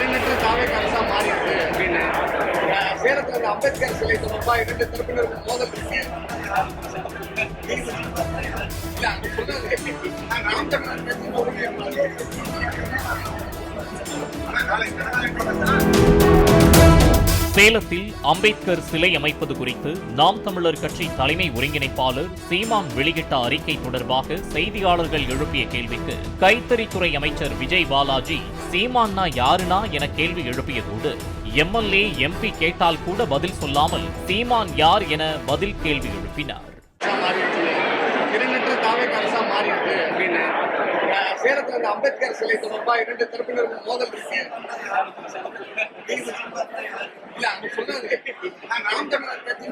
திறனற்ற தாவே அரசா மாறி இருக்கு அப்படின்னு சேலத்துல இந்த அம்பேத்கர் சிலை தொடர்பா 2 தரப்பினருக்கு மோதல் இருக்கு. இல்ல அது சொல்றது நாம் தமிழர் கட்சி சேலத்தில் அம்பேத்கர் சிலை அமைப்பது குறித்து நாம் தமிழர் கட்சி தலைமை ஒருங்கிணைப்பாளர் சீமான் வெளியிட்ட அறிக்கை தொடர்பாக செய்தியாளர்கள் எழுப்பிய கேள்விக்கு கைத்தறித்துறை அமைச்சர் விஜய் பாலாஜி சீமான்னா யாருனா என கேள்வி எழுப்பியதோடு எம்எல்ஏ எம்பி கேட்டால் கூட பதில் சொல்லாமல் சீமான் யார் என பதில் கேள்வி எழுப்பினார். திறனற்ற தாவே அரசா மாறி இருக்கு அப்படின்னு சேலத்துல இந்த அம்பேத்கர் சிலை தொடர்பா 2 தரப்பினருக்கு மோதல் இருக்கு. இல்ல அது சொல்றது நாம் தமிழர் கட்சி